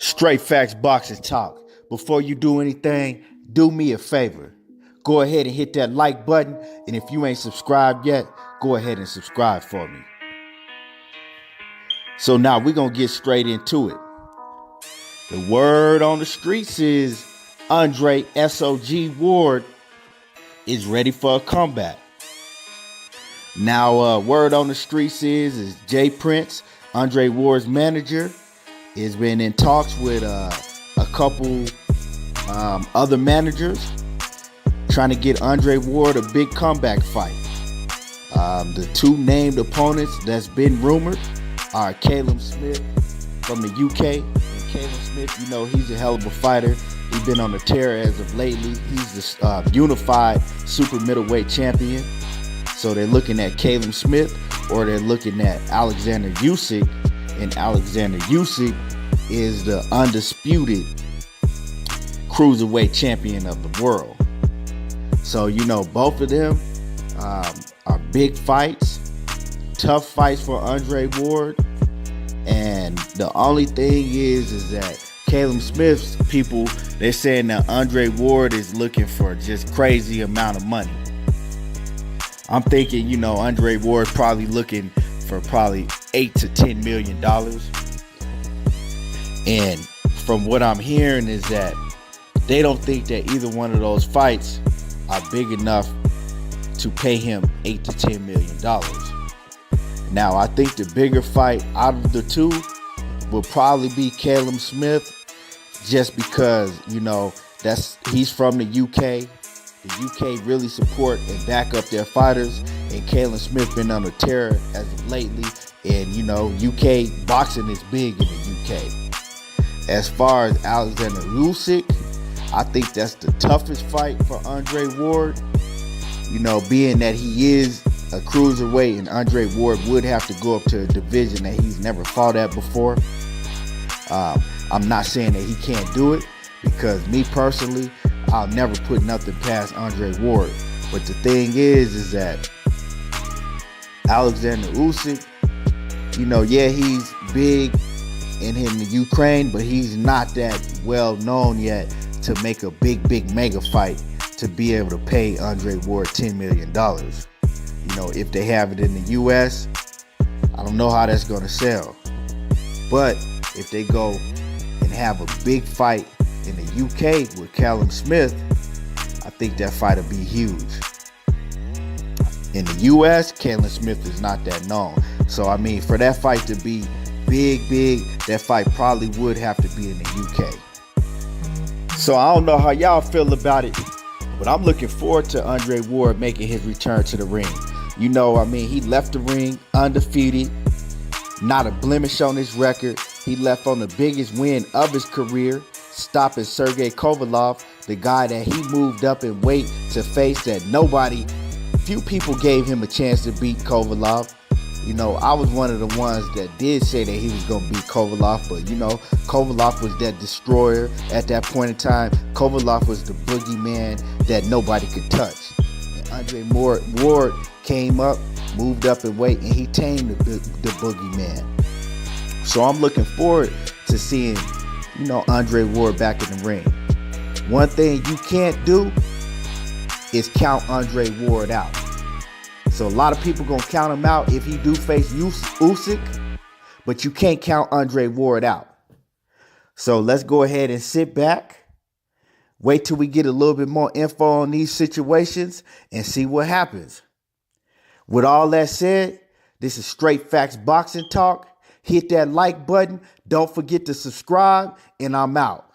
Straight facts, boxing talk. Before you do anything, do me a favor. Go ahead and hit that like button. And if you ain't subscribed yet, go ahead and subscribe for me. So now we're going to get straight into it. The word on the streets is Andre SOG Ward is ready for a comeback. Now, word on the streets is Jay Prince, Andre Ward's manager, has been in talks with a couple other managers trying to get Andre Ward a big comeback fight. The two named opponents that's been rumored are Callum Smith from the UK. And Callum Smith, you know, he's a hell of a fighter. He's been on the tear as of lately. He's the unified super middleweight champion. So they're looking at Callum Smith or they're looking at Alexander Usyk. And Alexander Usyk is the undisputed cruiserweight champion of the world. So, you know, both of them are big fights, tough fights for Andre Ward. And the only thing is that Callum Smith's people, they're saying that Andre Ward is looking for just crazy amount of money. I'm thinking, you know, Andre Ward probably looking for probably $8 to $10 million. And from what I'm hearing is that they don't think that either one of those fights are big enough to pay him $8 to $10 million. Now, I think the bigger fight out of the two will probably be Callum Smith, just because, you know, he's from the UK. The UK really support and back up their fighters, and Callum Smith been on a tear as of lately. And, you know, UK boxing is big in the UK. As far as Alexander Usyk, I think that's the toughest fight for Andre Ward. You know, being that he is a cruiserweight, and Andre Ward would have to go up to a division that he's never fought at before. I'm not saying that he can't do it, because me personally, I'll never put nothing past Andre Ward. But the thing is that Alexander Usyk, you know, yeah, he's big in the Ukraine, but he's not that well known yet to make a big mega fight to be able to pay Andre Ward $10 million. You know, if they have it in the US, I don't know how that's going to sell. But if they go and have a big fight in the UK with Callum Smith, I think that fight will be huge. In the US, Callum Smith is not that known. So, I mean, for that fight to be big, that fight probably would have to be in the UK. So, I don't know how y'all feel about it, but I'm looking forward to Andre Ward making his return to the ring. You know, I mean, he left the ring undefeated, not a blemish on his record. He left on the biggest win of his career, stopping Sergey Kovalev, the guy that he moved up in weight to face, that few people gave him a chance to beat Kovalev. You know, I was one of the ones that did say that he was going to beat Kovalev, but, you know, Kovalev was that destroyer at that point in time. Kovalev was the boogeyman that nobody could touch. And Andre Ward came up, moved up in weight, and he tamed the boogeyman. So I'm looking forward to seeing, you know, Andre Ward back in the ring. One thing you can't do is count Andre Ward out. So a lot of people gonna count him out if he do face Usyk, but you can't count Andre Ward out. So let's go ahead and sit back, wait till we get a little bit more info on these situations and see what happens. With all that said, this is Straight Facts Boxing Talk. Hit that like button. Don't forget to subscribe, and I'm out.